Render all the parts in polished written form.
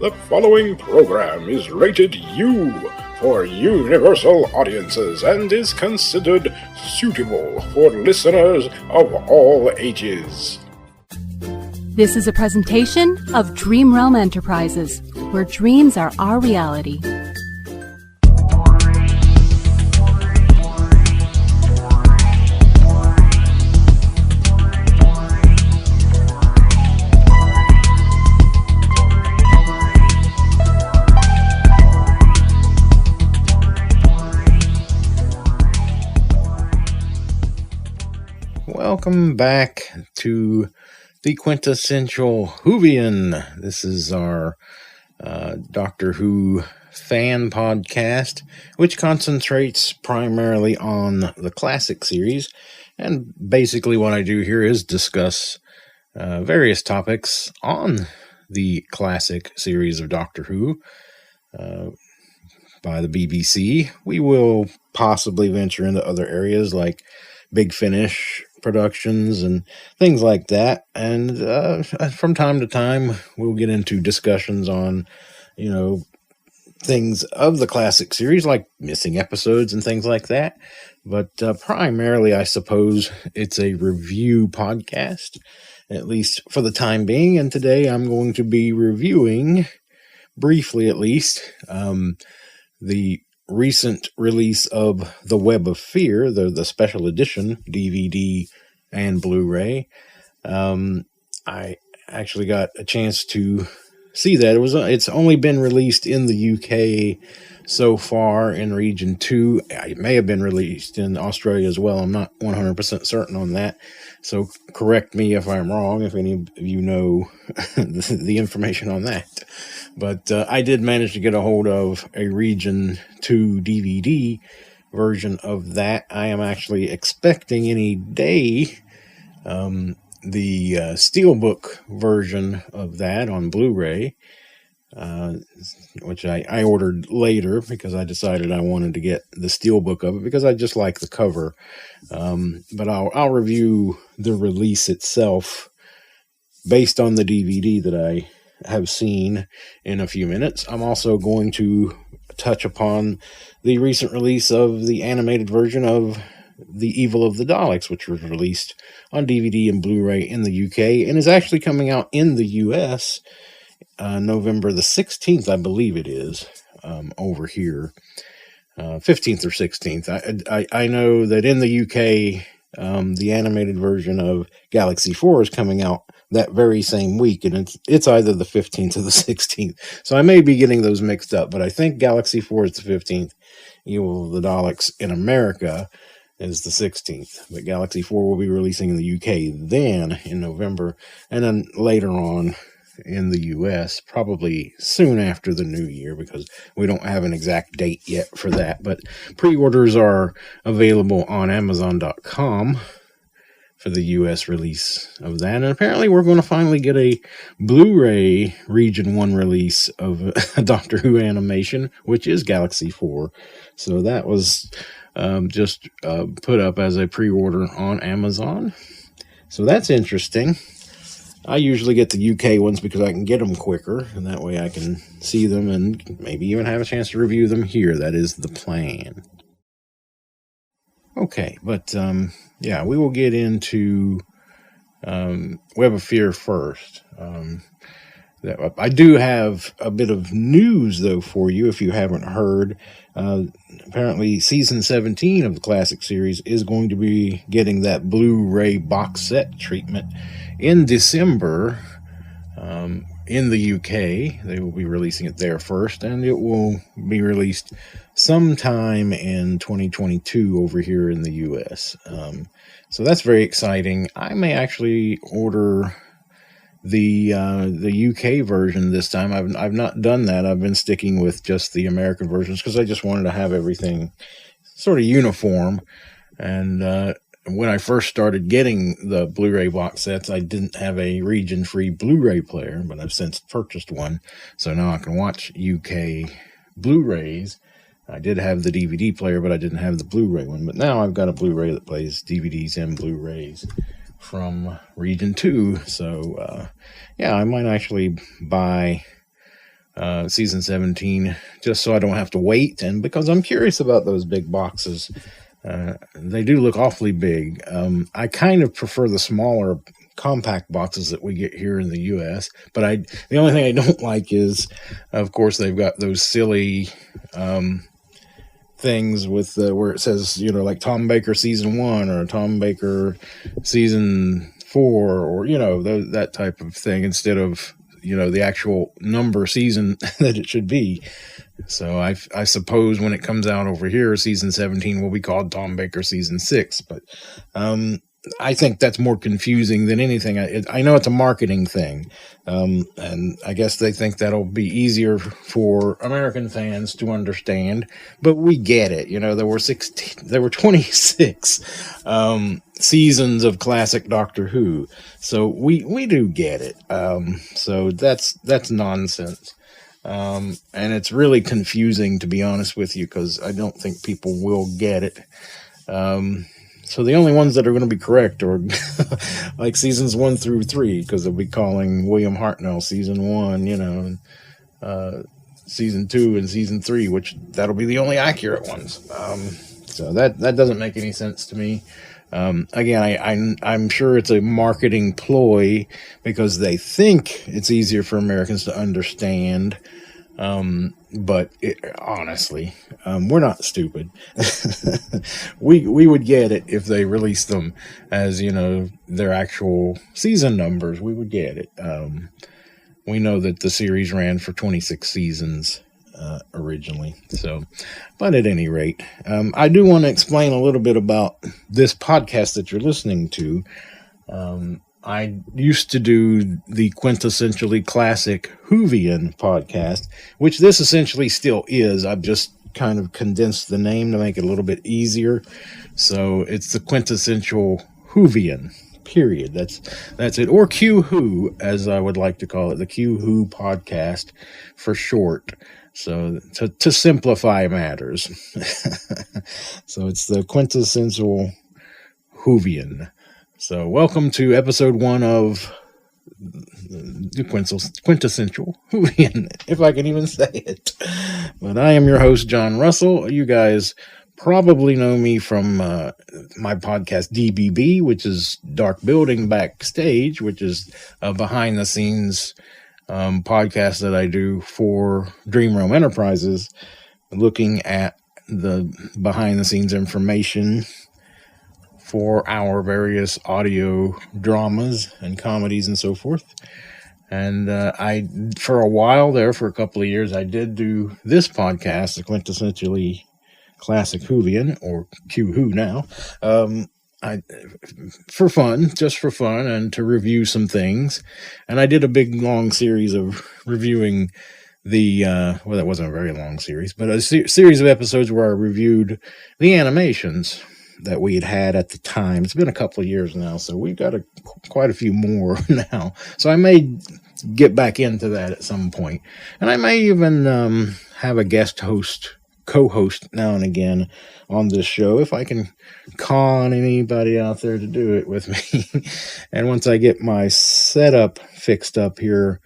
The following program is rated U for universal audiences and is considered suitable for listeners of all ages. This is a presentation of Dream Realm Enterprises, where dreams are our reality. Welcome back to the Quintessential WHOVIAN. This is our Doctor Who fan podcast, which concentrates primarily on the classic series. And basically what I do here is discuss various topics on the classic series of Doctor Who by the BBC. We will possibly venture into other areas like Big Finish productions and things like that, and from time to time we'll get into discussions on things of the classic series like missing episodes and things like that, but primarily I suppose it's a review podcast, at least for the time being. And today I'm going to be reviewing, briefly at least, the recent release of The Web of Fear, the special edition DVD and Blu-ray. I actually got a chance to see that. It's only been released in the UK so far in Region 2. It may have been released in Australia as well. I'm not 100% certain on that. So correct me if I'm wrong, if any of you know the information on that. But I did manage to get a hold of a Region 2 DVD version of that. I am actually expecting any day the Steelbook version of that on Blu-ray, which I ordered later because I decided I wanted to get the Steelbook of it because I just like the cover. But I'll review the release itself based on the DVD that I have seen in a few minutes. I'm also going to touch upon the recent release of the animated version of The Evil of the Daleks, which was released on DVD and Blu-ray in the UK and is actually coming out in the US November the 16th, I believe it is, over here. 15th or 16th. I know that in the UK, the animated version of Galaxy 4 is coming out that very same week, and it's either the 15th or the 16th. So I may be getting those mixed up, but I think Galaxy 4 is the 15th. Evil of the Daleks in America is the 16th, but Galaxy 4 will be releasing in the UK then in November, and then later on in the US, probably soon after the new year, because we don't have an exact date yet for that. But pre-orders are available on Amazon.com for the US release of that. And apparently we're going to finally get a Blu-ray Region 1 release of a Doctor Who animation, which is Galaxy 4. So that was just put up as a pre-order on Amazon. So that's interesting. I usually get the UK ones because I can get them quicker, and that way I can see them and maybe even have a chance to review them here. That is the plan. Okay, but yeah, we will get into Web of Fear first. I do have a bit of news, though, for you if you haven't heard. Apparently, Season 17 of the classic series is going to be getting that Blu-ray box set treatment in December in the UK. They will be releasing it there first, and it will be released sometime in 2022 over here in the US. So that's very exciting. I may actually order the UK version this time. I've not done that. I've been sticking with just the American versions because I just wanted to have everything sort of uniform. And when I first started getting the Blu-ray box sets, I didn't have a region-free Blu-ray player, but I've since purchased one. So now I can watch UK Blu-rays. I did have the DVD player, but I didn't have the Blu-ray one. But now I've got a Blu-ray that plays DVDs and Blu-rays from Region 2. So, yeah, I might actually buy season 17, just so I don't have to wait, and because I'm curious about those big boxes. They do look awfully big. I kind of prefer the smaller compact boxes that we get here in the US, but the only thing I don't like is, of course, they've got those silly things with where it says, like Tom Baker season 1 or Tom Baker season 4, or that type of thing, instead of the actual number season that it should be. So I suppose when it comes out over here, season 17 will be called Tom Baker season 6. But I think that's more confusing than anything. I know it's a marketing thing, and I guess they think that'll be easier for American fans to understand. But we get it. There were 26 seasons of classic Doctor Who, so we do get it. So that's nonsense. And it's really confusing, to be honest with you, because I don't think people will get it. So the only ones that are going to be correct are like seasons 1 through 3, because they'll be calling William Hartnell season 1, season 2 and season 3, which that'll be the only accurate ones. So that doesn't make any sense to me. Again, I'm sure it's a marketing ploy because they think it's easier for Americans to understand. But honestly, we're not stupid. We would get it if they released them as, their actual season numbers. We would get it. We know that the series ran for 26 seasons originally. So, but at any rate, I do want to explain a little bit about this podcast that you're listening to. I used to do the Quintessentially Classic WHOVIAN podcast, which this essentially still is. I've just kind of condensed the name to make it a little bit easier. So it's the Quintessential WHOVIAN, period. That's it. Or Q-Who, as I would like to call it, the Q-Who podcast for short. So to simplify matters. So it's the Quintessential WHOVIAN. So welcome to episode 1 of the Quintessential WHOVIAN, if I can even say it. But I am your host, Jon Russell. You guys probably know me from my podcast DBB, which is Dark Building Backstage, which is a behind-the-scenes podcast that I do for Dream Realm Enterprises, looking at the behind-the-scenes information for our various audio dramas and comedies and so forth. And for a while there, for a couple of years, I did do this podcast, the Quintessentially Classic WHOVIAN, or Q-Who now, for fun, and to review some things. And I did a big, long series of reviewing that wasn't a very long series, but a series of episodes where I reviewed the animations that we had at the time. It's been a couple of years now, so we've got quite a few more now. So I may get back into that at some point. And I may even have a guest co-host now and again on this show, if I can con anybody out there to do it with me. And once I get my setup fixed up here,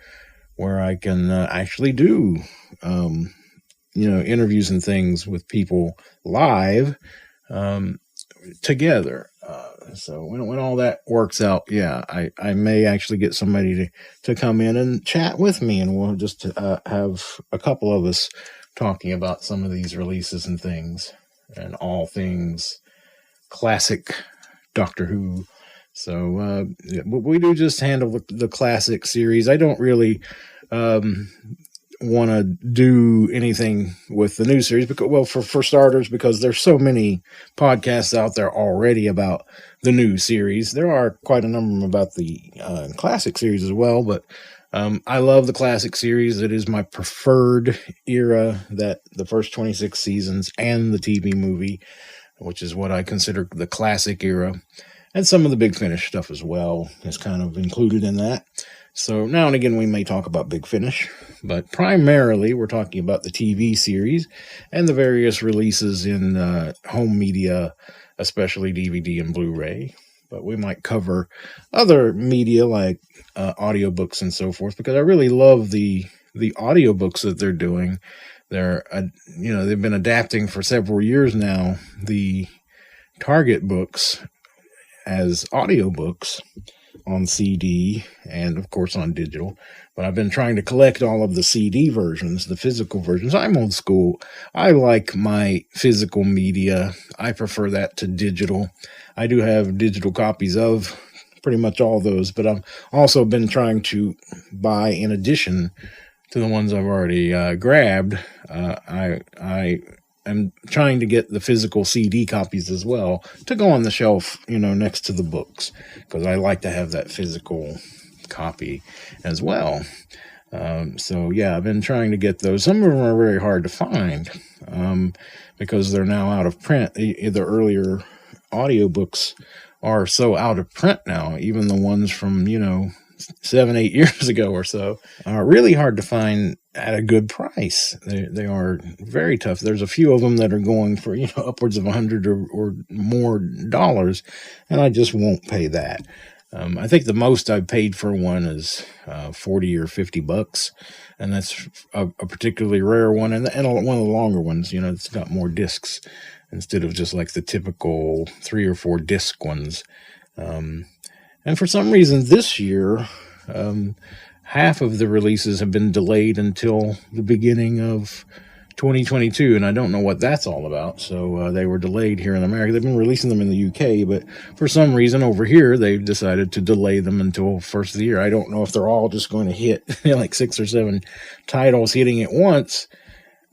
where I can actually do, interviews and things with people live, together. So when all that works out, I may actually get somebody to come in and chat with me, and we'll just have a couple of us talking about some of these releases and things, and all things classic Doctor Who. So we do just handle the classic series. I don't really want to do anything with the new series because, for starters, because there's so many podcasts out there already about the new series. There are quite a number about the classic series as well, but I love the classic series. It is my preferred era, that the first 26 seasons and the TV movie, which is what I consider the classic era. And some of the Big Finish stuff as well is kind of included in that. So now and again, we may talk about Big Finish, but primarily we're talking about the TV series and the various releases in home media, especially DVD and Blu-ray. But we might cover other media like audiobooks and so forth, because I really love the the audiobooks that they're doing. They've been adapting for several years now the Target books as audiobooks on CD and, of course, on digital. But I've been trying to collect all of the CD versions, the physical versions. I'm old school. I like my physical media. I prefer that to digital. I do have digital copies of pretty much all those, but I've also been trying to buy, in addition to the ones I've already grabbed, I am trying to get the physical CD copies as well to go on the shelf, next to the books, because I like to have that physical copy as well. I've been trying to get those. Some of them are very hard to find because they're now out of print. The earlier audiobooks are so out of print now, even the ones from, 7-8 years ago or so, are really hard to find at a good price. They are very tough. There's a few of them that are going for, upwards of $100 or more dollars, and I just won't pay that. I think the most I've paid for one is $40 or $50, and that's a particularly rare one, and one of the longer ones. It's got more discs instead of just like the typical 3 or 4 disc ones. And for some reason this year, half of the releases have been delayed until the beginning of 2022, and I don't know what that's all about. So they were delayed here in America. They've been releasing them in the UK, but for some reason over here, they've decided to delay them until first of the year. I don't know if they're all just going to hit like 6 or 7 titles hitting at once.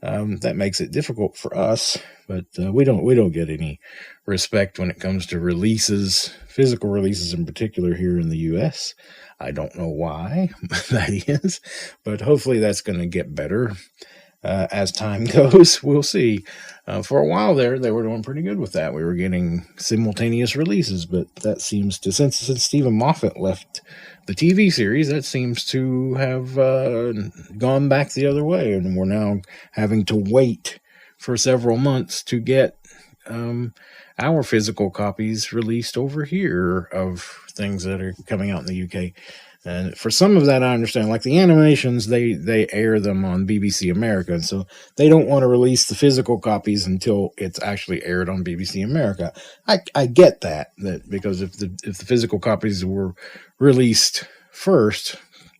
That makes it difficult for us, but we don't get any respect when it comes to releases, physical releases in particular here in the U.S. I don't know why that is, but hopefully that's going to get better as time goes. We'll see. For a while there, they were doing pretty good with that. We were getting simultaneous releases, but that seems to, since Stephen Moffat left the TV series, that seems to have gone back the other way, and we're now having to wait for several months to get our physical copies released over here of things that are coming out in the UK. And for some of that, I understand. Like the animations, they air them on BBC America, and so they don't want to release the physical copies until it's actually aired on BBC America. I get that because if the physical copies were released first,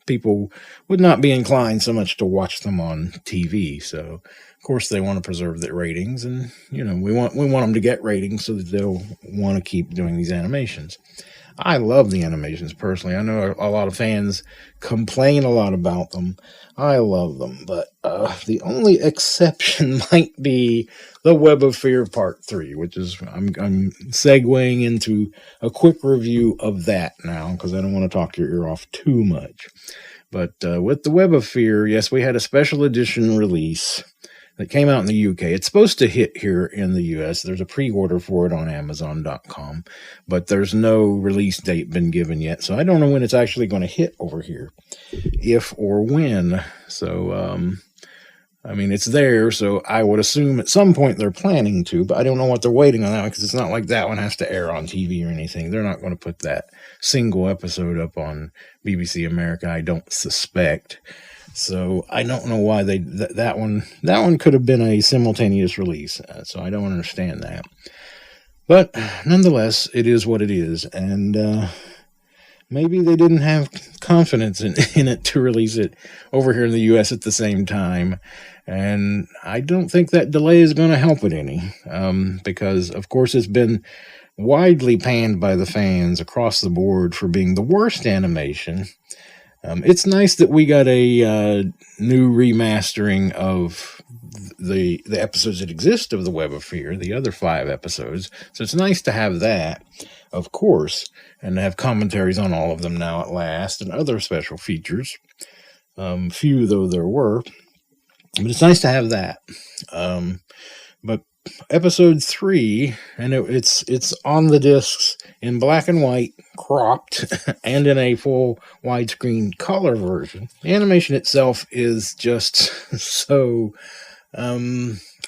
people would not be inclined so much to watch them on TV. So, of course, they want to preserve the ratings, and we want them to get ratings so that they'll want to keep doing these animations. I love the animations personally. I know a lot of fans complain a lot about them. I love them, but the only exception might be the Web of Fear Part 3, which is I'm segueing into a quick review of that now because I don't want to talk your ear off too much. But with the Web of Fear, yes, we had a special edition release that came out in the UK. It's supposed to hit here in the US. There's a pre-order for it on Amazon.com, but there's no release date been given yet. So I don't know when it's actually going to hit over here, if or when. So, it's there. So I would assume at some point they're planning to, but I don't know what they're waiting on that one because it's not like that one has to air on TV or anything. They're not going to put that single episode up on BBC America, I don't suspect. So I don't know why that one could have been a simultaneous release. So I don't understand that. But nonetheless, it is what it is. And maybe they didn't have confidence in it to release it over here in the U.S. at the same time. And I don't think that delay is going to help it any. Because, of course, it's been widely panned by the fans across the board for being the worst animation. It's nice that we got a new remastering of the episodes that exist of the Web of Fear, the other 5 episodes. So it's nice to have that, of course, and to have commentaries on all of them now at last, and other special features. Few though there were, but it's nice to have that. But episode 3, and it's on the discs in black and white, cropped, and in a full widescreen color version. The animation itself is just so,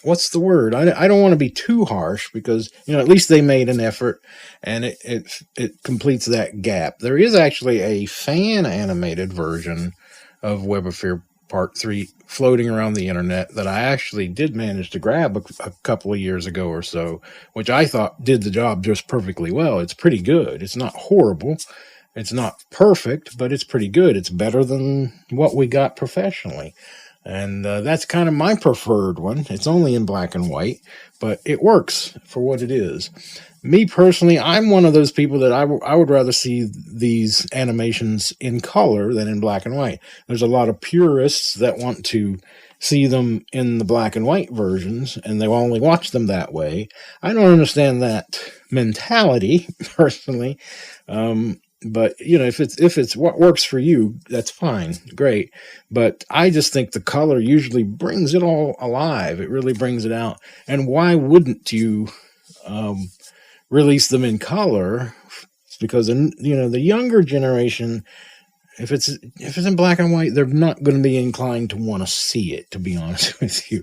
what's the word? I don't want to be too harsh because, at least they made an effort, and it completes that gap. There is actually a fan animated version of Web of Fear Part 3 floating around the internet that I actually did manage to grab a couple of years ago or so, which I thought did the job just perfectly well. It's pretty good. It's not horrible. It's not perfect, but it's pretty good. It's better than what we got professionally. And that's kind of my preferred one. It's only in black and white, but it works for what it is. Me personally, I'm one of those people that I would rather see these animations in color than in black and white. There's a lot of purists that want to see them in the black and white versions, and they only watch them that way. I don't understand that mentality, personally. But if it's what works for you, that's fine, great. But I just think the color usually brings it all alive. It really brings it out. And why wouldn't you release them in color? It's because the younger generation, if it's in black and white, they're not going to be inclined to want to see it, to be honest with you.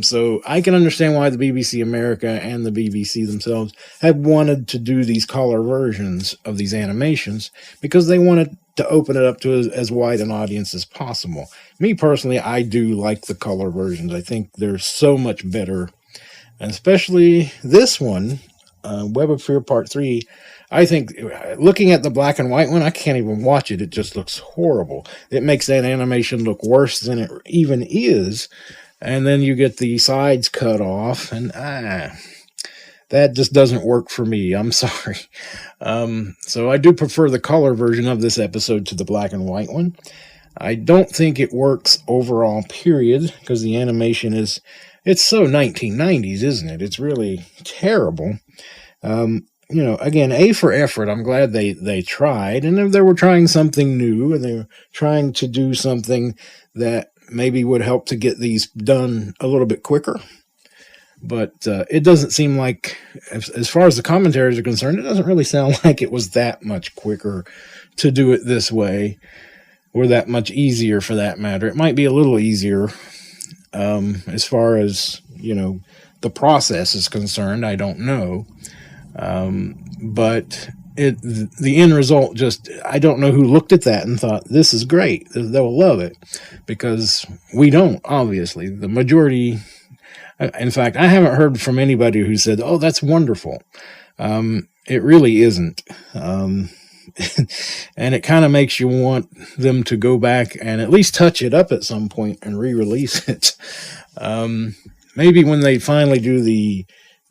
So I can understand why the BBC America and the BBC themselves have wanted to do these color versions of these animations, because they wanted to open it up to as wide an audience as possible. Me personally, I do like the color versions. I think they're so much better, and especially this one, Web of Fear Part 3. I think, looking at the black and white one, I can't even watch it. It just looks horrible. It makes that animation look worse than it even is. And then you get the sides cut off, and that just doesn't work for me. I'm sorry. So I do prefer the color version of this episode to the black and white one. I don't think it works overall, period, because the animation it's so 1990s, isn't it? It's really terrible. Again, A for effort. I'm glad they tried, and they were trying something new, and they were trying to do something that maybe would help to get these done a little bit quicker. But it doesn't seem like, as far as the commentaries are concerned, it doesn't really sound like it was that much quicker to do it this way, or that much easier for that matter. It might be a little easier as far as, the process is concerned. I don't know. But the end result, I don't know who looked at that and thought, this is great, they'll love it, because we don't, obviously. The majority, in fact, I haven't heard from anybody who said, oh, that's wonderful. It really isn't. And it kind of makes you want them to go back and at least touch it up at some point and re-release it. Maybe when they finally do the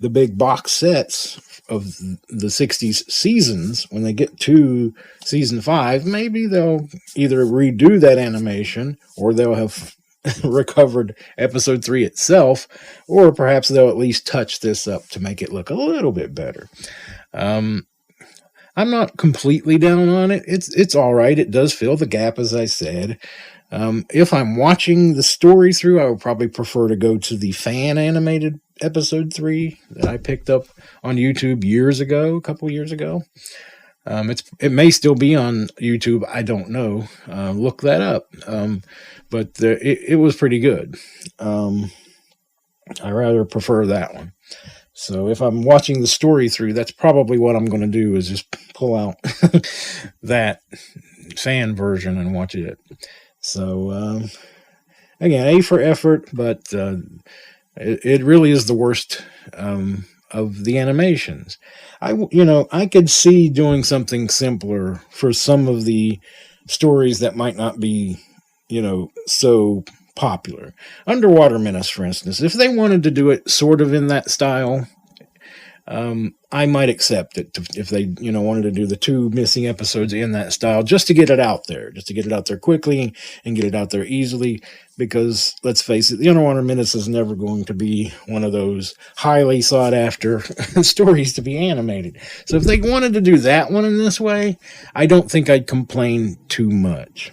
big box sets of the 60s seasons, when they get to season 5, maybe they'll either redo that animation, or they'll have recovered episode 3 itself, or perhaps they'll at least touch this up to make it look a little bit better. I'm not completely down on it. It's all right. It does fill the gap, as I said. If I'm watching the story through, I would probably prefer to go to the fan animated episode 3 that I picked up on YouTube a couple years ago. It may still be on YouTube. I don't know. Look that up. But it was pretty good. I rather prefer that one. So if I'm watching the story through, that's probably what I'm going to do, is just pull out that fan version and watch it. So, again, A for effort, but it really is the worst of the animations. I could see doing something simpler for some of the stories that might not be, so popular. Underwater Menace, for instance, if they wanted to do it sort of in that style, I might accept it if they, wanted to do the 2 missing episodes in that style, just to get it out there quickly and get it out there easily. Because let's face it, the Underwater Menace is never going to be one of those highly sought after stories to be animated. So if they wanted to do that one in this way, I don't think I'd complain too much.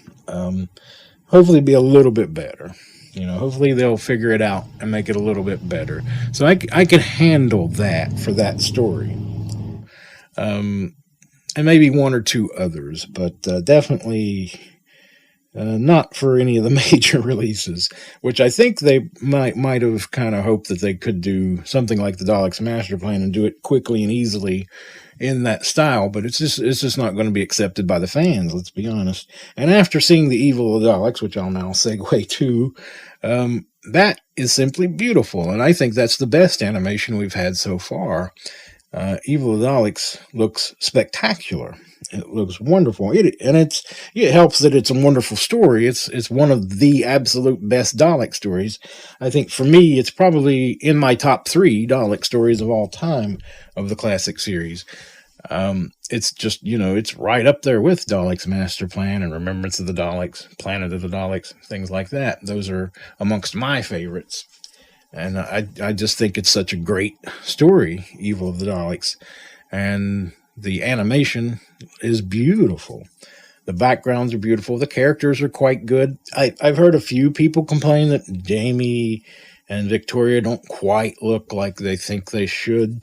Hopefully be a little bit better. Hopefully they'll figure it out and make it a little bit better. So I could handle that for that story. And maybe 1 or 2 others, but definitely not for any of the major releases, which I think they might have kind of hoped that they could do something like the Daleks Master Plan and do it quickly and easily in that style, but it's just not going to be accepted by the fans. Let's be honest. And after seeing the Evil of the Daleks, which I'll now segue to, that is simply beautiful, and I think that's the best animation we've had so far. Evil of the Daleks looks spectacular. It looks wonderful. It helps that it's a wonderful story. It's one of the absolute best Dalek stories. I think for me, it's probably in my top 3 Dalek stories of all time of the classic series. It's just, it's right up there with Daleks Master Plan and Remembrance of the Daleks, Planet of the Daleks, things like that. Those are amongst my favorites. And I just think it's such a great story, Evil of the Daleks. And the animation is beautiful. The backgrounds are beautiful. The characters are quite good. I've heard a few people complain that Jamie and Victoria don't quite look like they think they should.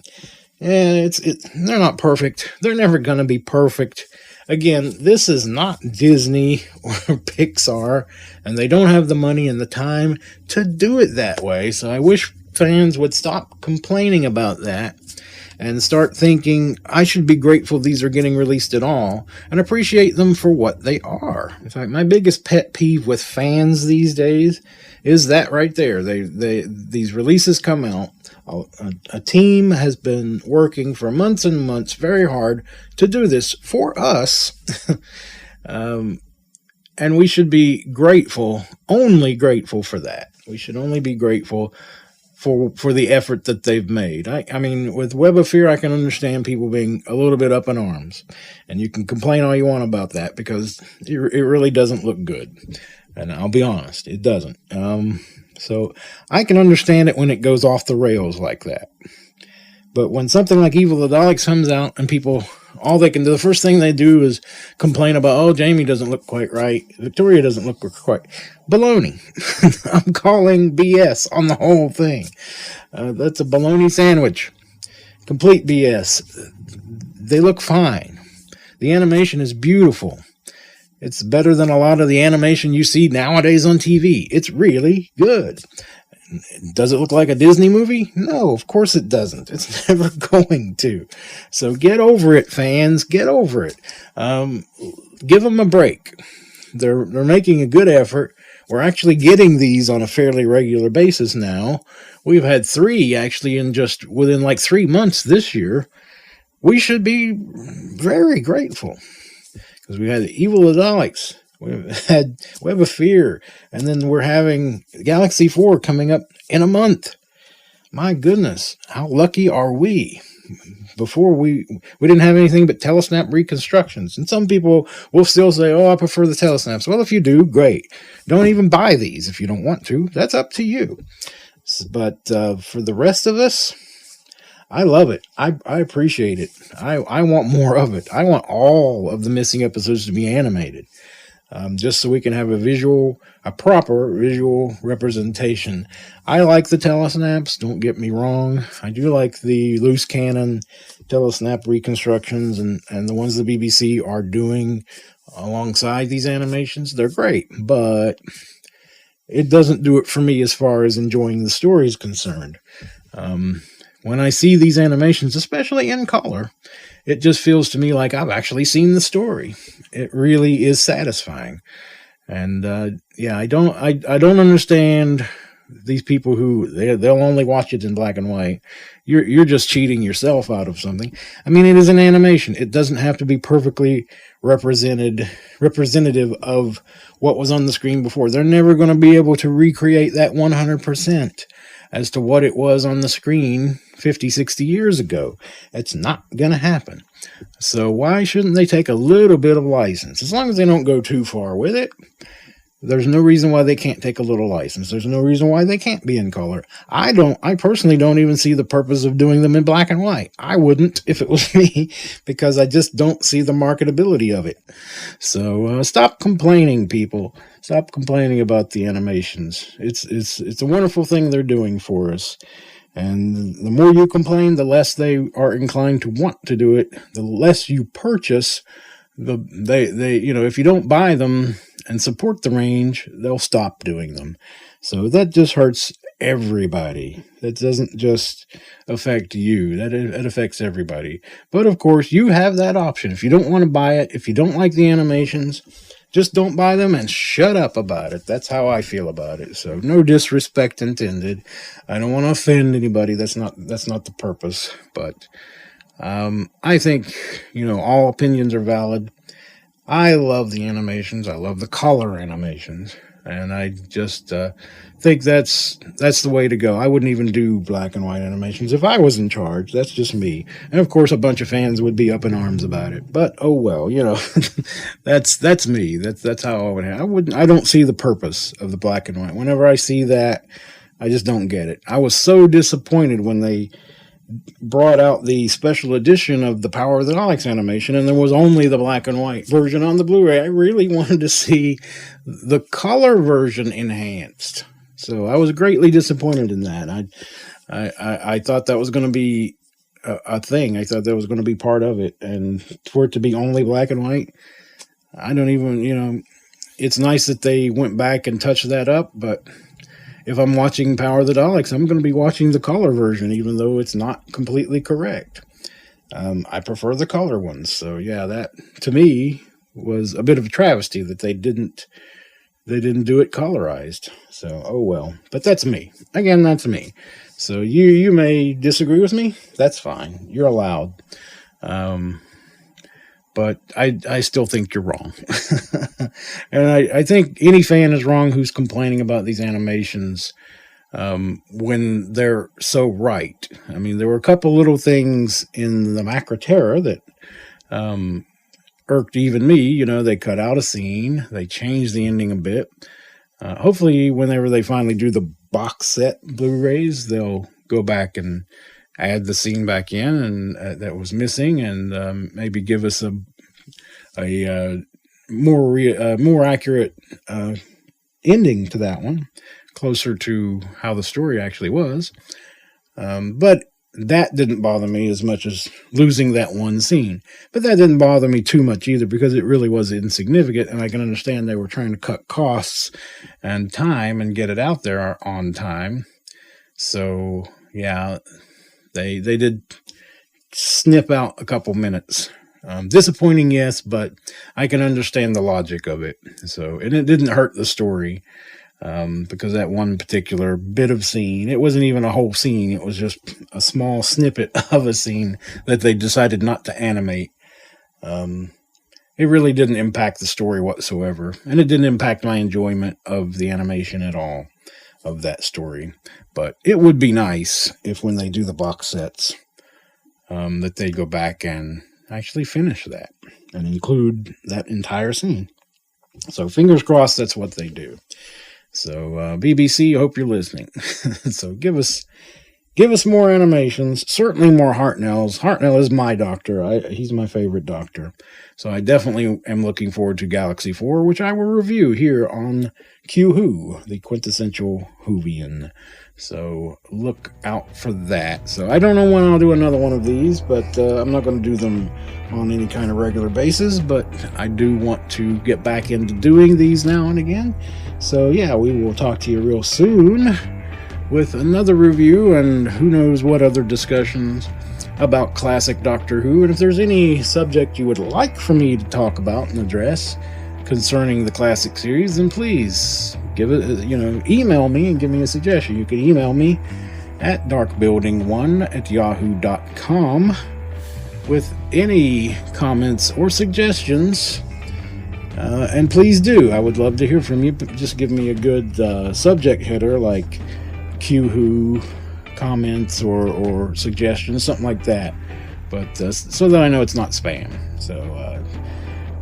Yeah, they're not perfect. They're never going to be perfect. Again, this is not Disney or Pixar, and they don't have the money and the time to do it that way. So I wish fans would stop complaining about that and start thinking, I should be grateful these are getting released at all and appreciate them for what they are. In fact, my biggest pet peeve with fans these days is that right there. These releases come out. A team has been working for months and months very hard to do this for us. And we should be grateful, only grateful for that. We should only be grateful for the effort that they've made. I mean, with Web of Fear, I can understand people being a little bit up in arms. And you can complain all you want about that because it really doesn't look good. And I'll be honest, it doesn't. So I can understand it when it goes off the rails like that. But when something like Evil of the Daleks comes out and people, all they can do, the first thing they do is complain about, oh, Jamie doesn't look quite right. Victoria doesn't look quite. Baloney. I'm calling BS on the whole thing. That's a baloney sandwich. Complete BS. They look fine. The animation is beautiful. It's better than a lot of the animation you see nowadays on TV. It's really good. Does it look like a Disney movie? No, of course it doesn't. It's never going to. So get over it, fans. Get over it. Give them a break. They're making a good effort. We're actually getting these on a fairly regular basis now. We've had 3 actually within like 3 months this year. We should be very grateful. Because we had Evil of the Daleks, we've had Web of Fear, and then we're having Galaxy 4 coming up in a month. My goodness, how lucky are we? Before we didn't have anything but telesnap reconstructions. And some people will still say, oh, I prefer the telesnaps. Well, if you do, great. Don't even buy these if you don't want to. That's up to you. But for the rest of us, I love it. I appreciate it. I want more of it. I want all of the missing episodes to be animated. Just so we can have a proper visual representation. I like the telesnaps, don't get me wrong. I do like the loose cannon telesnap reconstructions and the ones the BBC are doing alongside these animations. They're great, but it doesn't do it for me as far as enjoying the story is concerned. When I see these animations, especially in color, it just feels to me like I've actually seen the story. It really is satisfying. And I don't understand these people who they'll only watch it in black and white. You're just cheating yourself out of something. I mean, it is an animation. It doesn't have to be perfectly representative of what was on the screen before. They're never going to be able to recreate that 100% as to what it was on the screen 50, 60 years ago. It's not going to happen. So why shouldn't they take a little bit of license? As long as they don't go too far with it, there's no reason why they can't take a little license. There's no reason why they can't be in color. I personally don't even see the purpose of doing them in black and white. I wouldn't if it was me, because I just don't see the marketability of it. So stop complaining, people. Stop complaining about the animations. It's a wonderful thing they're doing for us. And the more you complain, the less they are inclined to want to do it. The less you purchase, if you don't buy them and support the range, they'll stop doing them. So that just hurts everybody. That doesn't just affect you. That affects everybody. But of course, you have that option. If you don't want to buy it, if you don't like the animations, just don't buy them and shut up about it. That's how I feel about it. So no disrespect intended. I don't want to offend anybody. That's not the purpose. But I think, all opinions are valid. I love the animations. I love the color animations. And I just think that's the way to go. I wouldn't even do black and white animations if I was in charge. That's just me. And of course, a bunch of fans would be up in arms about it. But oh well, that's me. That's how I would have. I don't see the purpose of the black and white. Whenever I see that, I just don't get it. I was so disappointed when they brought out the special edition of the Power of the Daleks animation, and there was only the black and white version on the Blu-ray. I really wanted to see the color version enhanced. So I was greatly disappointed in that. I thought that was going to be a thing. I thought that was going to be part of it. And for it to be only black and white, I don't even, it's nice that they went back and touched that up, but if I'm watching Power of the Daleks, I'm going to be watching the color version, even though it's not completely correct. I prefer the color ones. So yeah, that to me was a bit of a travesty that they didn't do it colorized. So, oh well. But that's me. Again, that's me. So you may disagree with me. That's fine. You're allowed. But I still think you're wrong. And I think any fan is wrong who's complaining about these animations when they're so right. I mean, there were a couple little things in the Macra Terror that irked even me. They cut out a scene. They changed the ending a bit. Hopefully, whenever they finally do the box set Blu-rays, they'll go back and add the scene back in and that was missing, and maybe give us a more accurate ending to that one, closer to how the story actually was. But that didn't bother me as much as losing that one scene. But that didn't bother me too much either, because it really was insignificant, and I can understand they were trying to cut costs and time and get it out there on time. So yeah, they did snip out a couple minutes. Disappointing, yes, but I can understand the logic of it. So, and it didn't hurt the story, because that one particular bit of scene, it wasn't even a whole scene. It was just a small snippet of a scene that they decided not to animate. It really didn't impact the story whatsoever, and it didn't impact my enjoyment of the animation at all of that story. But it would be nice if when they do the box sets, that they go back and actually finish that and include that entire scene. So fingers crossed that's what they do. So BBC, I hope you're listening. So give us more animations, certainly more Hartnells. Hartnell is my doctor. He's my favorite doctor. So I definitely am looking forward to Galaxy 4, which I will review here on QWho, the quintessential Whovian. So look out for that. So I don't know when I'll do another one of these, but I'm not going to do them on any kind of regular basis, but I do want to get back into doing these now and again. So yeah, we will talk to you real soon with another review and who knows what other discussions about classic Doctor Who. And if there's any subject you would like for me to talk about and address concerning the classic series, then please give it, email me and give me a suggestion. You can email me at darkbuilding1@yahoo.com with any comments or suggestions. And please do. I would love to hear from you. Just give me a good subject header like QWho comments or suggestions, something like that. But so that I know it's not spam. So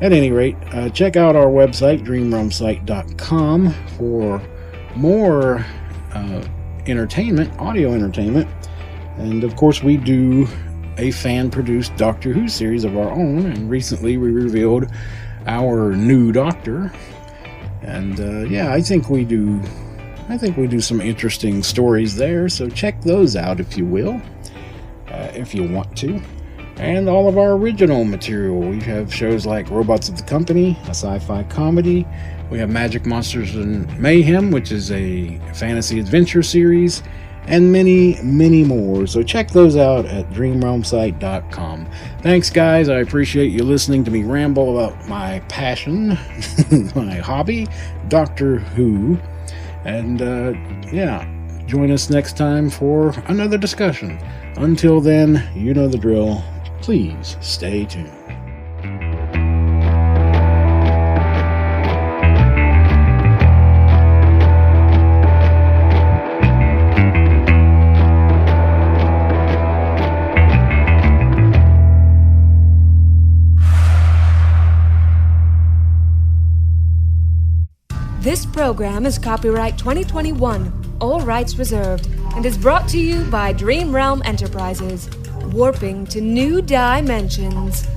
at any rate, check out our website, dreamrealmsite.com, for more entertainment, audio entertainment. And of course, we do a fan-produced Doctor Who series of our own. And recently we revealed our new Doctor. And yeah, I think we do some interesting stories there. So check those out if you will, if you want to. and all of our original material. We have shows like Robots of the Company, a sci-fi comedy. We have Magic Monsters and Mayhem, which is a fantasy adventure series, and many, many more. So check those out at dreamrealmsite.com. Thanks, guys. I appreciate you listening to me ramble about my passion, my hobby, Doctor Who. And join us next time for another discussion. Until then, you know the drill. Please stay tuned. This program is copyright 2021, all rights reserved, and is brought to you by Dream Realm Enterprises, warping to new dimensions.